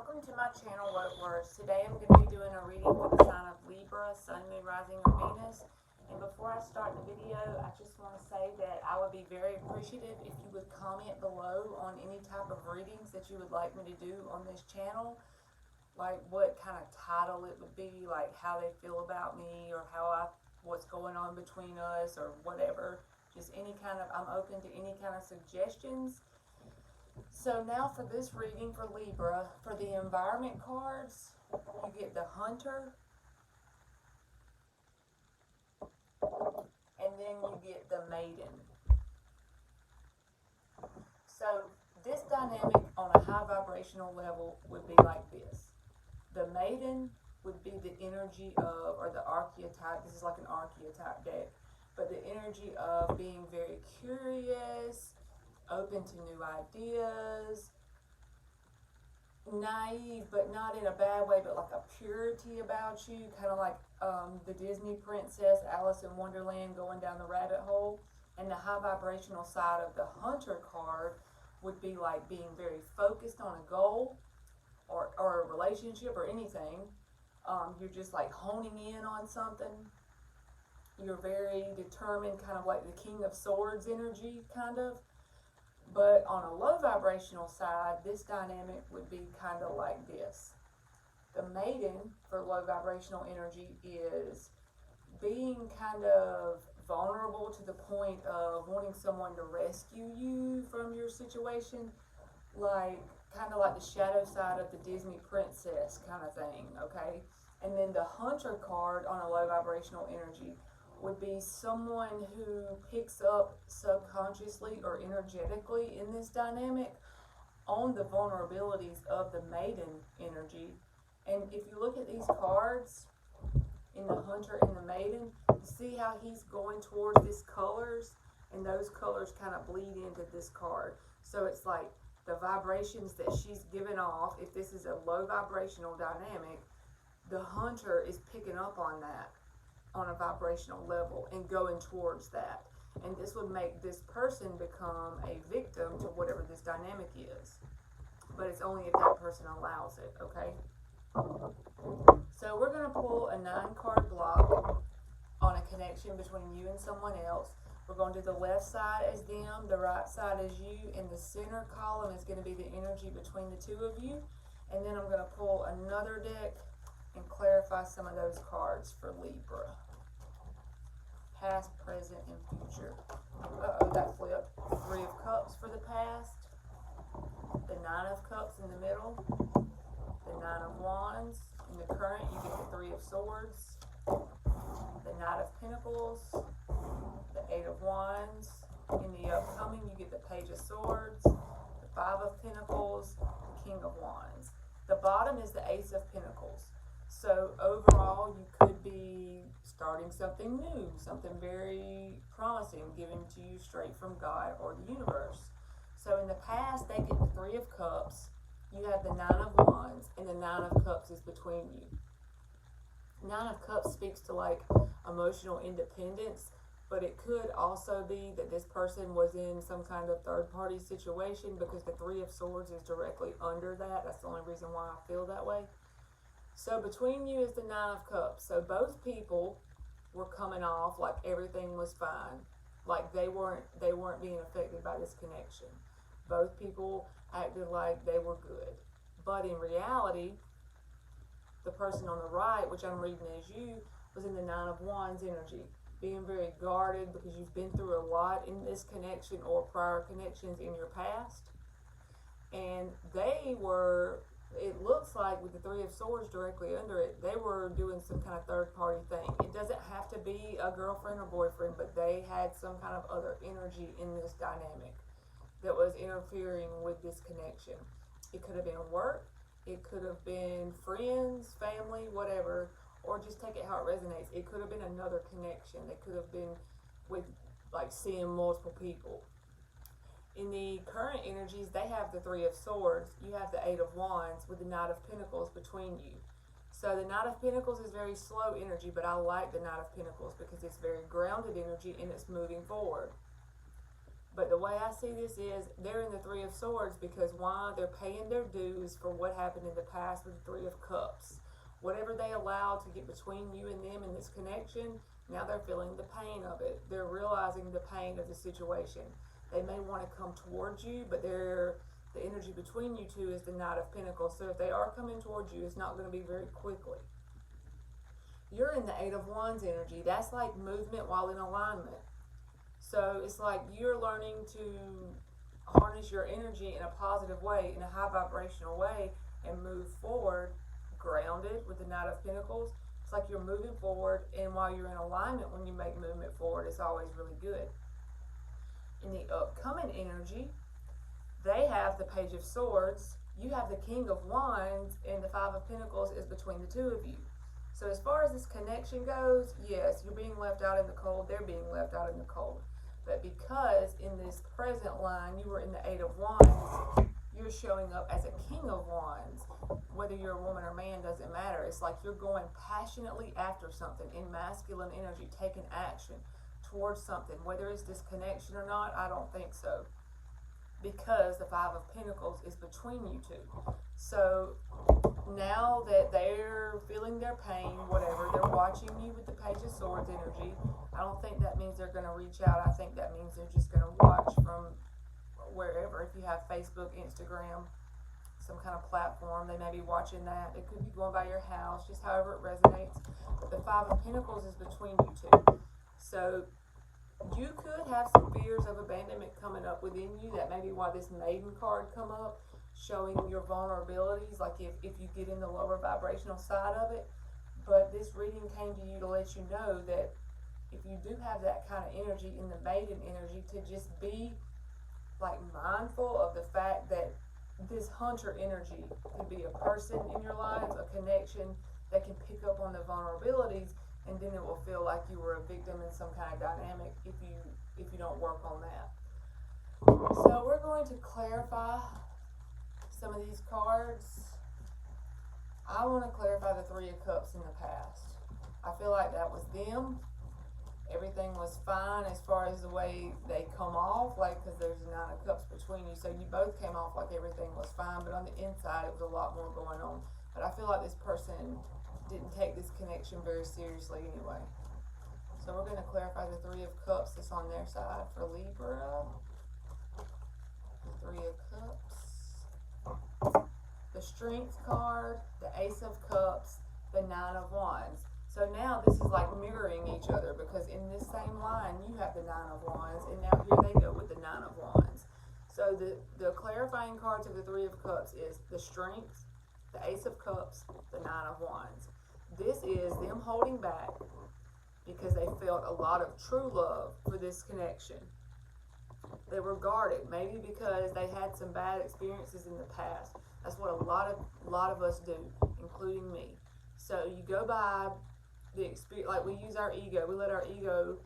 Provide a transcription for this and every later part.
welcome to my channel, What It Works. Today I'm going to be doing a reading for the sign of Libra, Sun, Moon, Rising, or Venus. And before I start the video, I just want to say that I would be very appreciative if you would comment below on any type of readings that you would like me to do on this channel. Like what kind of title it would be, like how they feel about me, or what's going on between us, or whatever. Just any kind of, I'm open to any kind of suggestions. So now for this reading for Libra, for the environment cards, you get the Hunter, and then you get the Maiden. So this dynamic on a high vibrational level would be like this. The Maiden would be the energy of, or the archetype, this is like an archetype deck, but the energy of being very curious, open to new ideas, naive, but not in a bad way, but like a purity about you, kind of like the Disney princess Alice in Wonderland going down the rabbit hole. And the high vibrational side of the Hunter card would be like being very focused on a goal or a relationship or anything. You're just like honing in on something. You're very determined, kind of like the King of Swords energy, kind of. But on a low vibrational side, this dynamic would be kind of like this. The Maiden for low vibrational energy is being kind of vulnerable to the point of wanting someone to rescue you from your situation, like kind of like the shadow side of the Disney princess kind of thing, okay? And then the Hunter card on a low vibrational energy would be someone who picks up subconsciously or energetically in this dynamic on the vulnerabilities of the Maiden energy. And if you look at these cards in the Hunter and the Maiden, you see how he's going towards these colors, and those colors kind of bleed into this card. So it's like the vibrations that she's giving off, if this is a low vibrational dynamic, the Hunter is picking up on that on a vibrational level and going towards that. And this would make this person become a victim to whatever this dynamic is. But it's only if that person allows it, okay? So we're going to pull a 9-card block on a connection between you and someone else. We're going to do the left side as them, the right side as you, and the center column is going to be the energy between the two of you. And then I'm going to pull another deck and clarify some of those cards for Libra. Past, present, and future. Uh-oh, that flipped. 3 of Cups for the past. The 9 of Cups in the middle. The 9 of Wands. In the current, you get the 3 of Swords. The Knight of Pentacles. The 8 of Wands. In the upcoming, you get the Page of Swords. The 5 of Pentacles. The King of Wands. The bottom is the Ace of Pentacles. So overall, you could be starting something new, something very promising, given to you straight from God or the universe. So in the past, they get the 3 of Cups, you have the 9 of Wands, and the 9 of Cups is between you. 9 of Cups speaks to like emotional independence, but it could also be that this person was in some kind of third-party situation, because the 3 of Swords is directly under that. That's the only reason why I feel that way. So between you is the 9 of Cups. So both people were coming off like everything was fine, like they weren't being affected by this connection. Both people acted like they were good, but in reality, the person on the right, which I'm reading as you, was in the 9 of Wands energy, being very guarded because you've been through a lot in this connection or prior connections in your past, and they were, it looks like with the 3 of Swords directly under it, they were doing some kind of third-party thing. It doesn't have to be a girlfriend or boyfriend, but they had some kind of other energy in this dynamic that was interfering with this connection. It could have been work, it could have been friends, family, whatever, or just take it how it resonates. It could have been another connection. They could have been with like seeing multiple people. In the current energies, they have the 3 of Swords. You have the 8 of Wands with the Knight of Pentacles between you. So the Knight of Pentacles is very slow energy, but I like the Knight of Pentacles because it's very grounded energy and it's moving forward. But the way I see this is they're in the Three of Swords because why? They're paying their dues for what happened in the past with the Three of Cups. Whatever they allowed to get between you and them in this connection, now they're feeling the pain of it. They're realizing the pain of the situation. They may want to come towards you, but the energy between you two is the Knight of Pentacles. So if they are coming towards you, it's not going to be very quickly. You're in the Eight of Wands energy. That's like movement while in alignment. So it's like you're learning to harness your energy in a positive way, in a high vibrational way, and move forward grounded with the Knight of Pentacles. It's like you're moving forward, and while you're in alignment, when you make movement forward, it's always really good. In the upcoming energy, they have the Page of Swords, you have the King of Wands, and the Five of Pentacles is between the two of you. So as far as this connection goes, yes, you're being left out in the cold, they're being left out in the cold. But because in this present line, you were in the Eight of Wands, you're showing up as a King of Wands. Whether you're a woman or man doesn't matter. It's like you're going passionately after something in masculine energy, taking action towards something. Whether it's this connection or not, I don't think so. Because the Five of Pentacles is between you two. So now that they're feeling their pain, whatever, they're watching you with the Page of Swords energy. I don't think that means they're going to reach out. I think that means they're just going to watch from wherever. If you have Facebook, Instagram, some kind of platform, they may be watching that. It could be going by your house, just however it resonates. But the Five of Pentacles is between you two. So you could have some fears of abandonment coming up within you. That may be why this Maiden card come up, showing your vulnerabilities, like if you get in the lower vibrational side of it. But this reading came to you to let you know that if you do have that kind of energy in the Maiden energy, to just be like mindful of the fact that this hunter energy could be a person in your life, a connection that can pick up on the vulnerabilities, and then it will feel like you were a victim in some kind of dynamic if you don't work on that. So we're going to clarify some of these cards. I want to clarify the Three of Cups in the past. I feel like that was them. Everything was fine as far as the way they come off, like, because there's a Nine of Cups between you, so you both came off like everything was fine, but on the inside it was a lot more going on. But I feel like this person didn't take this connection very seriously anyway. So we're going to clarify the Three of Cups that's on their side for Libra. The Three of Cups. The Strength card, the Ace of Cups, the Nine of Wands. So now this is like mirroring each other, because in this same line you have the Nine of Wands, and now here they go with the Nine of Wands. So the clarifying cards of the Three of Cups is the Strength, the Ace of Cups, the Nine of Wands. This is them holding back because they felt a lot of true love for this connection. They were guarded, maybe because they had some bad experiences in the past. That's what a lot of us do, including me. So you go by the experience, like we use our ego. We let our ego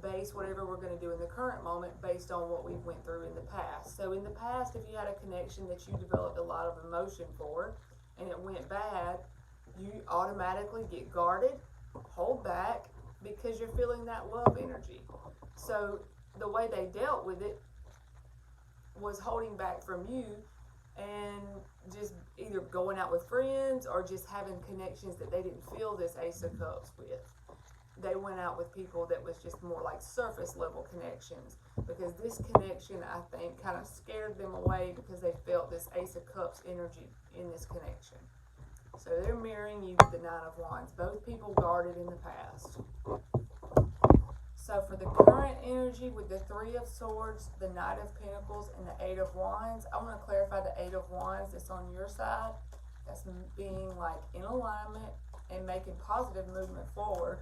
base whatever we're going to do in the current moment based on what we've went through in the past. So in the past, if you had a connection that you developed a lot of emotion for and it went bad, you automatically get guarded, hold back, because you're feeling that love energy. So the way they dealt with it was holding back from you and just either going out with friends or just having connections that they didn't feel this Ace of Cups with. They went out with people that was just more like surface level connections, because this connection, I think, kind of scared them away because they felt this Ace of Cups energy in this connection. So they're mirroring you with the Nine of Wands. Both people guarded in the past. So for the current energy with the Three of Swords, the Knight of Pentacles, and the Eight of Wands, I want to clarify the Eight of Wands that's on your side. That's being like in alignment and making positive movement forward.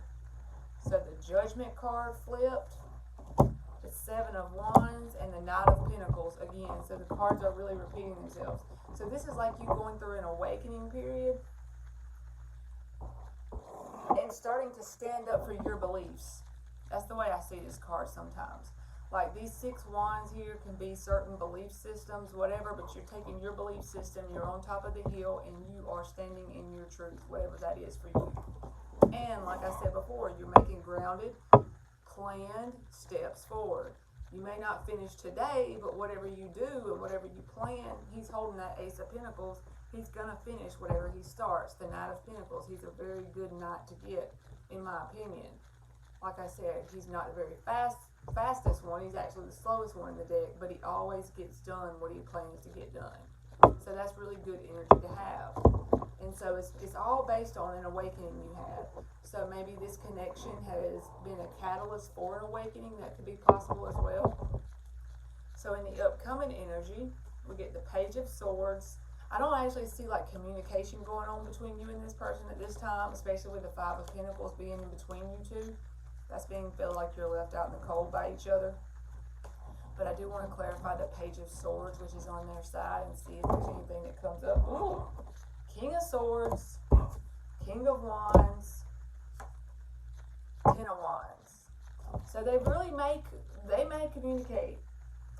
So the Judgment card flipped, the Seven of Wands, and the Knight of Pentacles again. So the cards are really repeating themselves. So this is like you going through an awakening period and starting to stand up for your beliefs. That's the way I see this card sometimes. Like these 6 wands here can be certain belief systems, whatever, but you're taking your belief system, you're on top of the hill, and you are standing in your truth, whatever that is for you. And like I said before, you're making grounded, planned steps forward. You may not finish today, but whatever you do and whatever you plan, he's holding that Ace of Pentacles. He's going to finish whatever he starts. The Knight of Pentacles, he's a very good knight to get, in my opinion. Like I said, he's not the very fastest one. He's actually the slowest one in the deck, but he always gets done what he plans to get done. So that's really good energy to have. And so it's all based on an awakening you had. So maybe this connection has been a catalyst for an awakening. That could be possible as well. So in the upcoming energy, we get the Page of Swords. I don't actually see like communication going on between you and this person at this time, especially with the Five of Pentacles being in between you two. That's being feel like you're left out in the cold by each other. But I do want to clarify the Page of Swords, which is on their side, and see if there's anything that comes up. Ooh. King of Swords, King of Wands, Ten of Wands. So they really may communicate.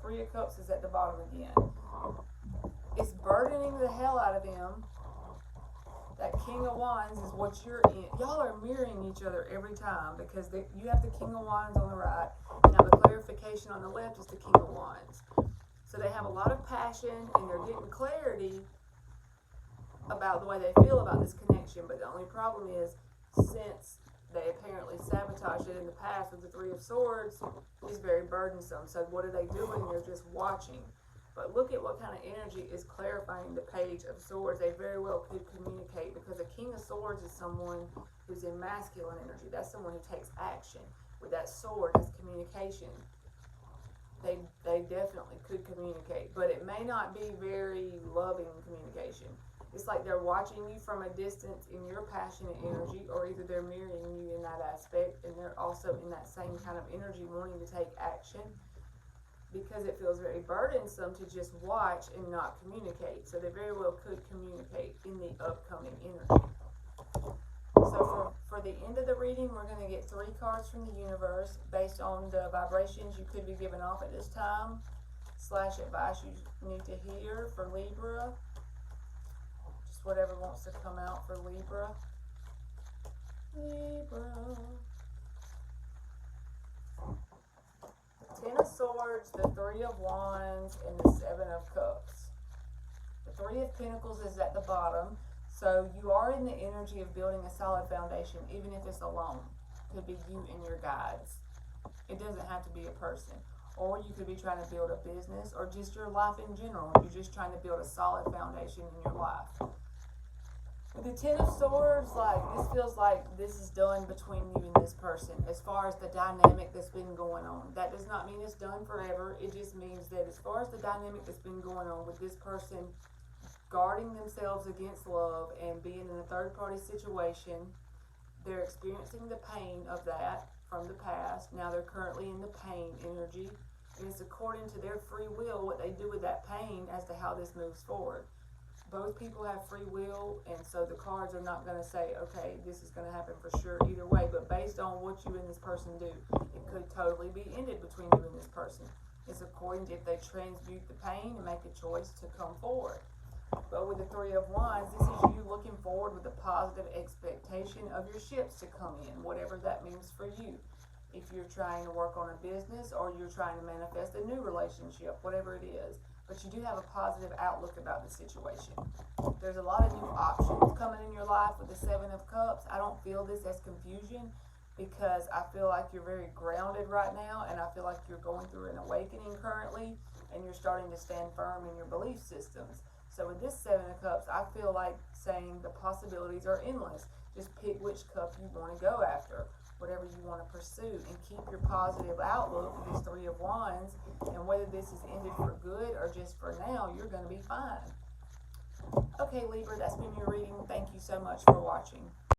Three of Cups is at the bottom again. It's burdening the hell out of them. That King of Wands is what you're in. Y'all are mirroring each other every time, because you have the King of Wands on the right. Now the clarification on the left is the King of Wands. So they have a lot of passion, and they're getting clarity about the way they feel about this connection. But the only problem is, since they apparently sabotaged it in the past with the Three of Swords, it's very burdensome. So what are they doing? They're just watching. But look at what kind of energy is clarifying the Page of Swords. They very well could communicate, because a King of Swords is someone who's in masculine energy. That's someone who takes action. With that sword, that's communication. They definitely could communicate, but it may not be very loving communication. It's like they're watching you from a distance in your passionate energy, or either they're mirroring you in that aspect, and they're also in that same kind of energy wanting to take action, because it feels very burdensome to just watch and not communicate. So they very well could communicate in the upcoming energy. So for the end of the reading, we're going to get 3 cards from the universe based on the vibrations you could be giving off at this time, / advice you need to hear for Libra. Just whatever wants to come out for Libra. Libra. Ten of Swords, the Three of Wands, and the Seven of Cups. The Three of Pentacles is at the bottom, so you are in the energy of building a solid foundation, even if it's alone. It could be you and your guides. It doesn't have to be a person. Or you could be trying to build a business, or just your life in general. You're just trying to build a solid foundation in your life. With the Ten of Swords, this feels like this is done between you and this person, as far as the dynamic that's been going on. That does not mean it's done forever. It just means that as far as the dynamic that's been going on with this person guarding themselves against love and being in a third-party situation, they're experiencing the pain of that from the past. Now they're currently in the pain energy, and it's according to their free will what they do with that pain as to how this moves forward. Both people have free will, and so the cards are not going to say, okay, this is going to happen for sure either way, but based on what you and this person do, it could totally be ended between you and this person. It's according to if they transmute the pain and make a choice to come forward. But with the Three of Wands, this is you looking forward with a positive expectation of your ships to come in, whatever that means for you. If you're trying to work on a business, or you're trying to manifest a new relationship, whatever it is. But you do have a positive outlook about the situation. There's a lot of new options coming in your life with the Seven of Cups. I don't feel this as confusion, because I feel like you're very grounded right now, and I feel like you're going through an awakening currently, and you're starting to stand firm in your belief systems. So with this Seven of Cups, I feel like saying the possibilities are endless. Just pick which cup you want to go after, whatever you want to pursue, and keep your positive outlook with this Three of Wands. And whether this is ended for good or just for now, you're going to be fine. Okay, Libra, that's been your reading. Thank you so much for watching.